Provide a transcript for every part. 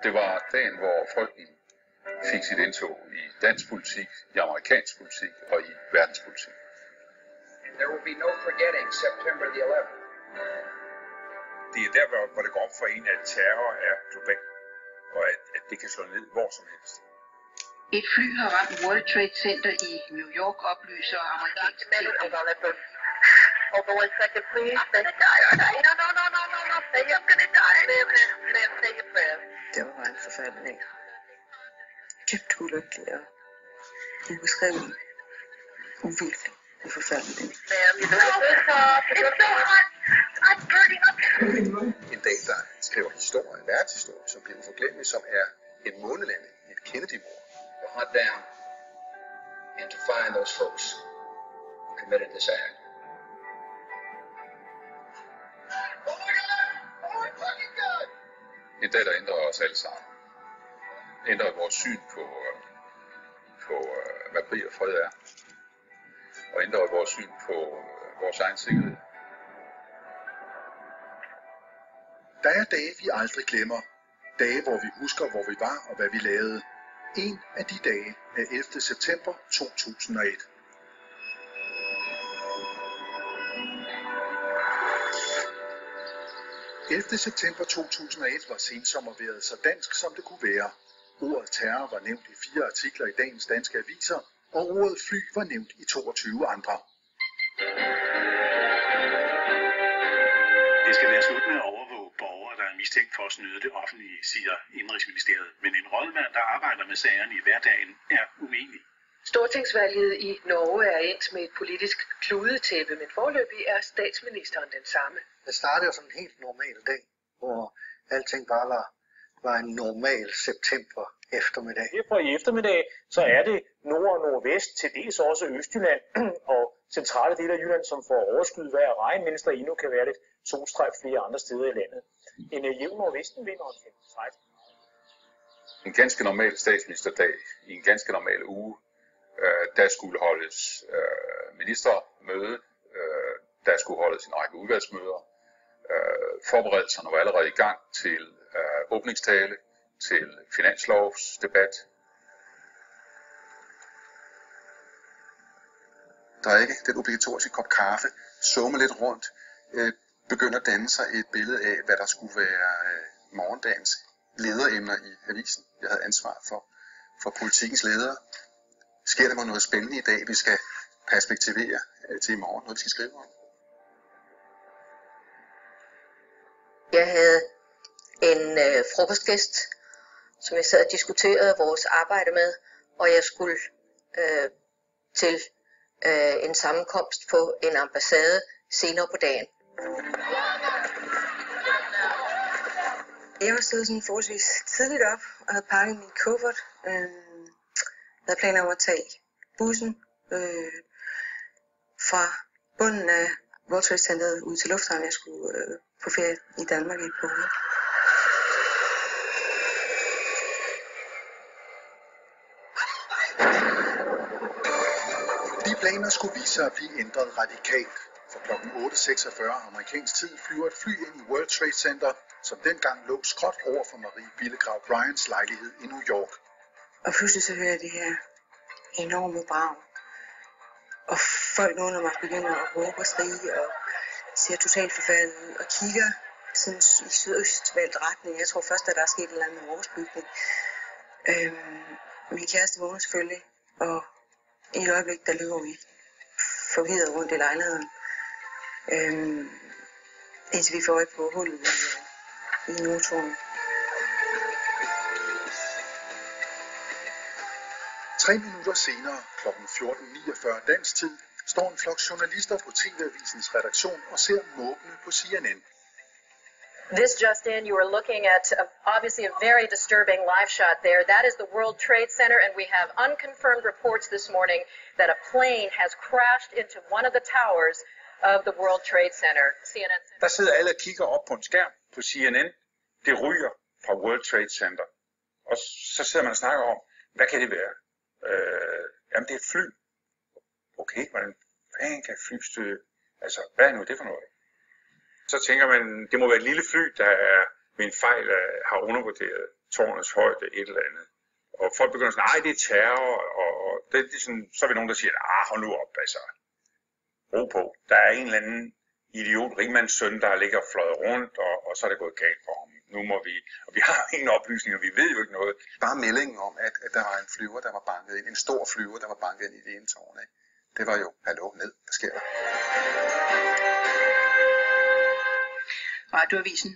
Det var dagen, hvor frygten fik sit indtog i dansk politik, i amerikansk politik og i verdenspolitik. There will be no forgetting September the 11th. Det er der, hvor det går op for en, at terror er global, og at det kan slå ned hvor som helst. Et fly har ramt World Trade Center i New York, oplyser amerikansk TV. Hold on 1 second, please. I'm gonna die, aren't I? No. Say I'm gonna die. Say your prayers. Det var en forfærdelig dag. Dybt ulykkelig og ubeskrevet. Uvildt og forfærdelig dag. It's so hot. I'm burning up. En dag, der skriver historie, en verdenshistorie, som bliver uforglemmelig, som er en månelanding, et Kennedy-mord. To hunt down and to find those folks who committed this act. En dag, der ændrer os alle sammen. Ændrer vores syn på hvad krig og fred er. Og ændrer vores syn på vores egen sikkerhed. Der er dage, vi aldrig glemmer. Dage, hvor vi husker, hvor vi var og hvad vi lavede. En af de dage er 11. september 2001. Den 11. september 2001 var sensommervejret så dansk, som det kunne være. Ordet terror var nævnt i 4 artikler i dagens danske aviser, og ordet fly var nævnt i 22 andre. Det skal være slut med at overvåge borgere, der er mistænkt for at snyde det offentlige, siger Indenrigsministeriet. Men en rådmand, der arbejder med sagerne i hverdagen, er uenig. Stortingsvalget i Norge er endt med et politisk kludetæppe, men foreløbig er statsministeren den samme. Det startede jo som en helt normal dag, hvor alting bare var en normal september eftermiddag. Herfra i eftermiddag, så er det nord og nordvest, til dels også Østjylland og centrale dele af Jylland, som får overskyet vejr og regn, mens der endnu kan være lidt solstrejf flere andre steder i landet. En jævn nordvestenvind og en 15-16. En ganske normal statsministerdag i en ganske normal uge, der skulle holdes ministermøde, der skulle holdes en række udvalgsmøder. Forberedelserne var allerede i gang til åbningstale, til finanslovsdebat. Der er ikke den obligatoriske kop kaffe, summe lidt rundt, begynder at danne sig et billede af, hvad der skulle være morgendagens lederemner i avisen. Jeg havde ansvar for politikens ledere. Sker der mig noget spændende i dag, vi skal perspektivere til i morgen, noget vi skal skrive om? Jeg havde en frokostgæst, som jeg sad og diskuterede vores arbejde med, og jeg skulle til en sammenkomst på en ambassade senere på dagen. Jeg var stået sådan forholdsvis tidligt op og havde pakket min kuffert. Jeg havde planer om at tage bussen fra bunden af World Trade Centeret ud til lufthavnen. Jeg skulle på ferie i Danmark i et par uger. De planer skulle vise sig at blive ændret radikalt. For kl. 8.46 amerikansk tid flyver et fly ind i World Trade Center, som dengang lå skråt over for Marie Billegrav Bryants lejlighed i New York. Og pludselig så hører jeg det her enorme brag. Og folk under mig begynder at råbe og skrige og ser totalt forfærdet ud og kigger sådan i sydøstvalgt retning. Jeg tror først, at der er sket et eller andet med vores bygning. Min kæreste vågner selvfølgelig, og i et øjeblik, der løber vi forvirret rundt i lejligheden. Indtil vi får øje på hullet i motoren. 3 minutter senere, kl. 14.49 dansk tid, står en flok journalister på TV-avisens redaktion og ser måbende på CNN. This just in, you are looking at obviously a very disturbing live shot there. That is the World Trade Center, and we have unconfirmed reports this morning that a plane has crashed into one of the towers of the World Trade Center. CNN. Der sidder alle og kigger op på en skærm på CNN. Det ryger fra World Trade Center. Og så sidder man og snakker om, hvad kan det være? Jamen det er et fly. Okay, hvordan kan fly støde? Altså, hvad er nu det for noget? Så tænker man, det må være et lille fly, der er ved en fejl har undervurderet tårnets højde et eller andet. Og folk begynder sådan, nej, det er terror, og det er sådan, så er vi nogen, der siger, hold nu op, altså. Ro på. Der er en eller anden idiot, rigmands søn, der ligger og fløjet rundt, og så er det gået galt for ham. Nu må vi, og vi har ingen oplysninger, vi ved jo ikke noget. Bare meldingen om, at der var en flyver, der var banket ind, en stor flyver, der var banket ind i det ene tårn, ikke? Det var jo, hallo, ned, hvad sker der? Radioavisen.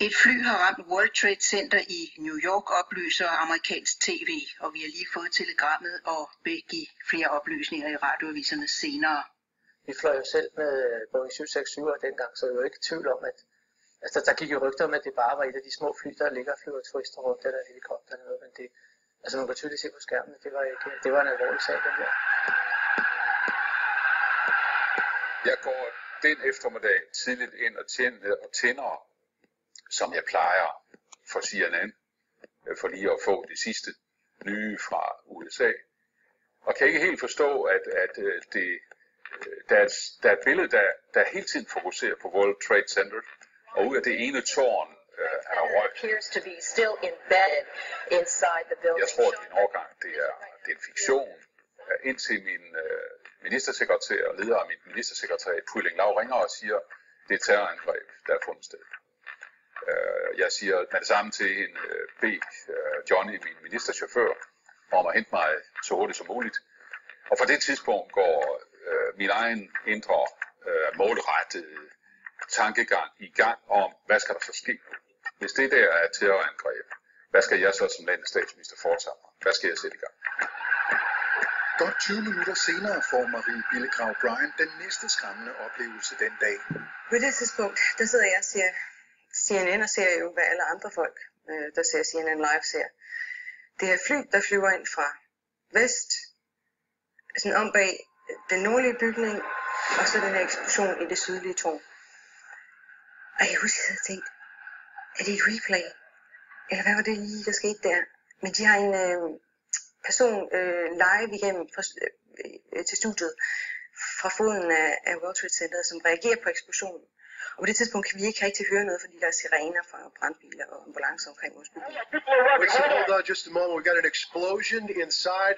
Et fly har ramt World Trade Center i New York, oplyser amerikansk tv, og vi har lige fået telegrammet og vil give flere oplysninger i radioaviserne senere. Vi fløj jo selv med Boeing 767 dengang, så jeg er jo ikke i tvivl om, at altså, der gik jo rygter om, at det bare var et af de små fly, der ligger og flyver turister rundt, eller helikopter eller noget, men det, altså man kan tydeligt se på skærmen, det var en alvorlig sag, den der. Jeg går den eftermiddag tidligt ind og tænder, som jeg plejer for CNN, for lige at få det sidste nye fra USA. Og kan ikke helt forstå, at der er et billede, der hele tiden fokuserer på World Trade Center, og ud af det ene tårn er røg. Jeg tror, at din overgang det er en fiktion. Indtil min ministersekretær og leder af mit ministersekretariat, Pulling Lau, ringer og siger, det er terrorangreb, der er fundet sted. Jeg siger med det samme til hende, bed Johnny, min ministerchauffør, om at hente mig så hurtigt som muligt. Og fra det tidspunkt går min egen indre målrettede tankegang i gang om, hvad skal der så ske? Hvis det der er terrorangreb, hvad skal jeg så som landets statsminister foretage mig? Hvad skal jeg sætte i gang? Godt 20 minutter senere får Marie Billegrav Bryan den næste skræmmende oplevelse den dag. På det tidspunkt, der sidder jeg og ser CNN og ser jo, hvad alle andre folk, der ser CNN live, ser. Det her fly, der flyver ind fra vest, sådan om bag den nordlige bygning, og så den her eksplosion i det sydlige tårn. Og jeg husker, at jeg havde tænkt, er det et replay? Eller hvad var det lige, der skete der? Men de har en person live igennem til studiet fra foden af World Trade Center, som reagerer på eksplosionen. Og på det tidspunkt kan vi ikke rigtig høre noget, fordi der er sirener fra brandbiler og ambulancer omkring vores bygning. Wait, so hold on just a moment. We got an explosion inside.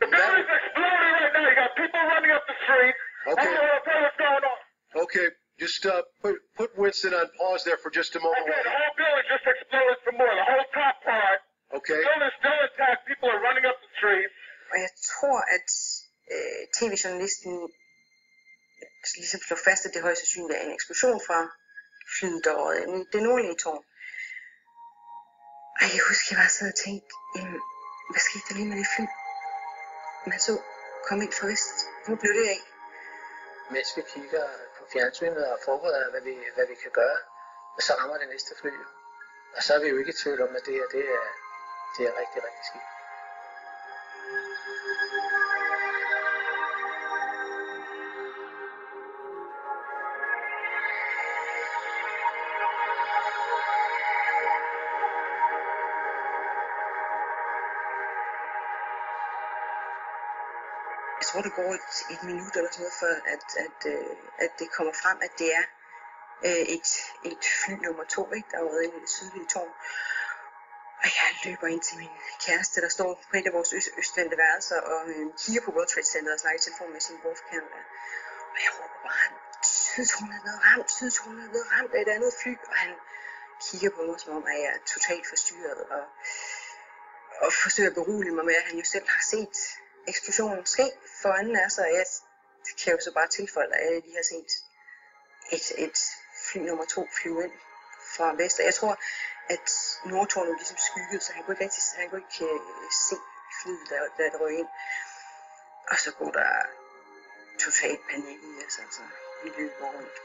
The building's exploding right now. You got people running up the street. Okay. I don't know what's going on. Okay, just put Winston on pause there for just a moment. Okay, the whole building just exploded some more. The whole top part. Okay. The building's still intact. People are running up the street. Og jeg tror, at tv-journalisten ligesom slår fast, at det højst sandsynligt er en eksplosion fra flyet derovre i det nordlige tårn. Og jeg husker, jeg bare sad og tænkte, hvad skete der lige med det fly? Man så kom ind fra vest. Hvor blev det af? Mens vi kigger på fjernsynet og forbereder, hvad vi kan gøre, så rammer det næste fly. Og så er vi jo ikke i tvivl om, at det er rigtig, rigtig skidt. Jeg tror, det går et minut eller sådan noget, før at det kommer frem, at det er et fly nummer 2, ikke, der er været inde i det sydlige tårn. Og jeg løber ind til min kæreste, der står på et af vores østvendte værelser, og kigger på World Trade Center og snakker i telefon med sin wolfcam. Og jeg råber bare, sydtårnet er blevet ramt af et andet fly. Og han kigger på mig, som om at jeg er totalt forstyrret, og forsøger at berolige mig med, at han jo selv har set eksplosionen ske for anden af sig. Jeg kan jo så bare tilføje, at jeg lige har set et fly nummer 2 flyve ind fra vest. Og jeg tror, at nordtårnet ligesom skyggede, så han kunne ikke se flyet, der røg ind. Og så går der totalt panik i os, altså vi løber rundt.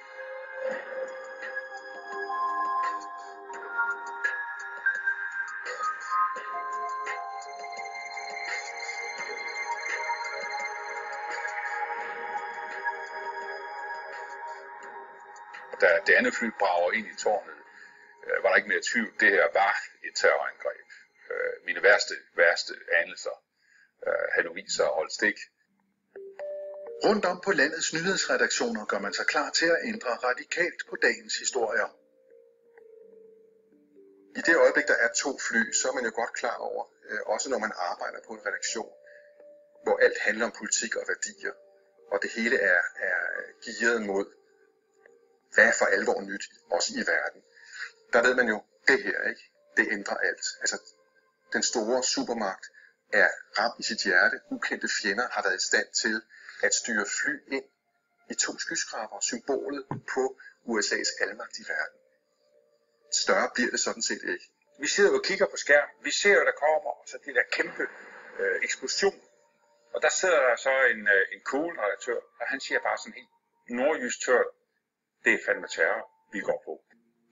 Da det andet fly brager ind i tårnet, var der ikke mere tvivl. Det her var et terrorangreb. Mine værste anelser havde nu vist sig at holde stik. Rundt om på landets nyhedsredaktioner gør man sig klar til at ændre radikalt på dagens historier. I det øjeblik, der er 2 fly, så er man jo godt klar over, også når man arbejder på en redaktion, hvor alt handler om politik og værdier, og det hele er gearet mod, hvad er for alvor nyt, også i verden. Der ved man jo, det her, ikke? Det ændrer alt. Altså, den store supermagt er ramt i sit hjerte. Ukendte fjender har været i stand til at styre fly ind i 2 skyskraber, symbolet på USA's almagt i verden. Større bliver det sådan set ikke. Vi sidder jo og kigger på skærm. Vi ser jo, der kommer så det der kæmpe eksplosion. Og der sidder der så en cool redaktør, og han siger bare sådan helt nordjysk tørt, det er fandme terror, vi går på.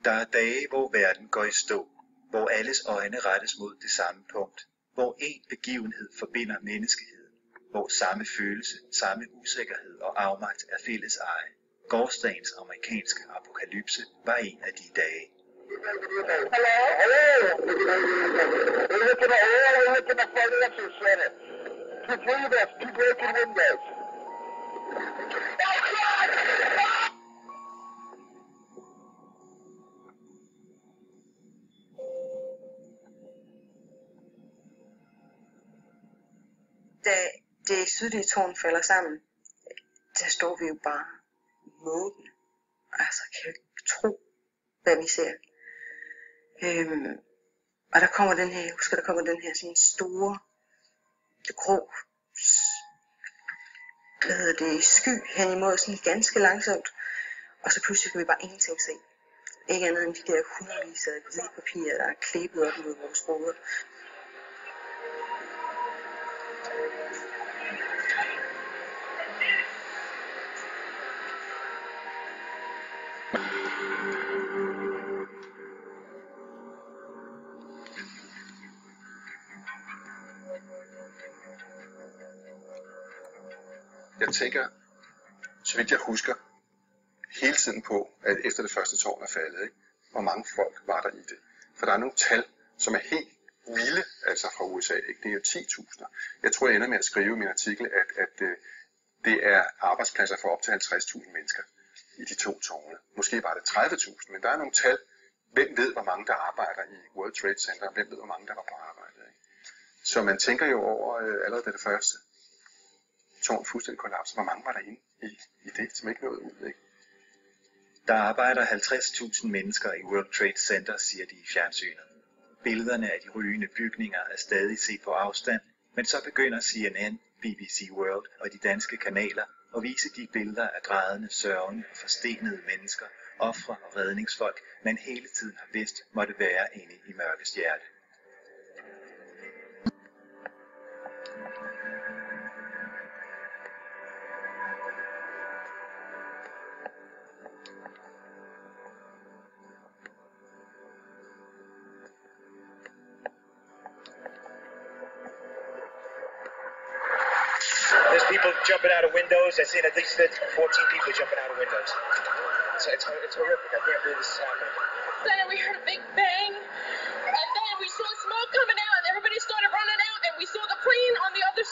Der er dage, hvor verden går i stå, hvor alles øjne rettes mod det samme punkt, hvor en begivenhed forbinder menneskeheden, hvor samme følelse, samme usikkerhed og afmagt er fælles eje. Gårsdagens amerikanske apokalypse var en af de dage. Da det sydlige tårn falder sammen, der står vi jo bare måbende. Altså, kan jeg ikke tro, hvad vi ser. Og der kommer den her, jeg husker, der kommer den her sådan store, grå, sky hen imod sådan ganske langsomt. Og så pludselig kan vi bare ingenting se. Ikke andet end de der hundredvis af hvide papirer, der er klæbet op mod vores hoveder. Jeg tænker, så vidt jeg husker, hele tiden på, at efter det første tårn er faldet, ikke? Hvor mange folk var der i det. For der er nogle tal, som er helt vilde, altså fra USA, ikke? Det er jo 10.000. Jeg tror, jeg ender med at skrive i min artikel, at det er arbejdspladser for op til 50.000 mennesker i de 2 tårne. Måske var det 30.000, men der er nogle tal. Hvem ved, hvor mange der arbejder i World Trade Center? Hvem ved, hvor mange der var på arbejde? Ikke? Så man tænker jo over allerede det første tårn fuldstændig kollaps. Hvor mange var der inde i det, som ikke nåede ud, ikke? Der arbejder 50.000 mennesker i World Trade Center, siger de i fjernsynet. Billederne af de rygende bygninger er stadig set på afstand, men så begynder CNN, BBC World og de danske kanaler at vise de billeder af grædende, sørgende og forstenede mennesker, ofre og redningsfolk, man hele tiden har vidst måtte være inde i mørkets hjerte. There's people jumping out of windows. I've seen at least 14 people jumping out of windows. It's horrific. I can't believe this is happening. Then we heard a big bang, and then we saw smoke coming out, and everybody started running out, and we saw the plane on the other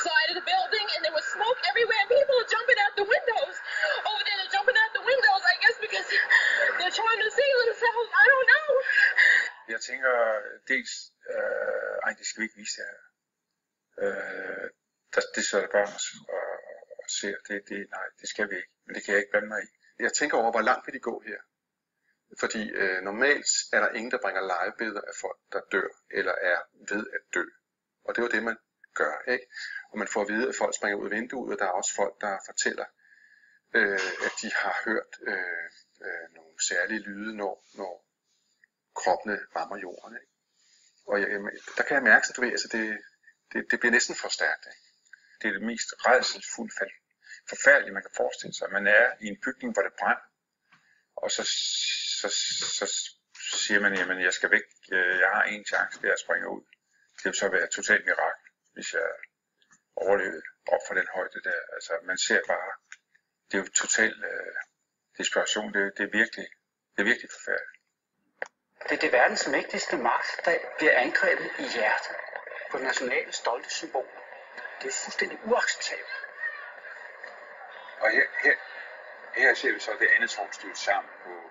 side of the building, and there was smoke everywhere, and people are jumping out the windows. Over there, they're jumping out the windows, I guess, because they're trying to save themselves. I don't know. Jeg tænker dels, det skal vi ikke vise det her. Det sidder børn og ser, nej, det skal vi ikke, men det kan jeg ikke blande mig i. Jeg tænker over, hvor langt vil de gå her? Fordi normalt er der ingen, der bringer livebilleder af folk, der dør, eller er ved at dø. Og det er jo det, man gør, ikke? Og man får at vide, at folk springer ud af vinduet, og der er også folk, der fortæller, at de har hørt nogle særlige lyde, når kroppene rammer jorden, ikke? Og der kan jeg mærke, at det bliver næsten for stærkt, ikke? Det er det mest rædselsfulde, forfærdelige, man kan forestille sig. Man er i en bygning, hvor det brænder, og så siger man, jamen jeg skal væk, jeg har en chance, det er at springe ud. Det vil så være et totalt mirakel, hvis jeg overlever op fra den højde der. Altså man ser bare, det er jo total desperation, det er virkelig forfærdeligt. Det er verdens mægtigste magt, der bliver angrebet i hjertet på det nationale stolte symbol. Det er fuldstændig uacceptabelt. Og her ser vi så det andet tårn stødt sammen på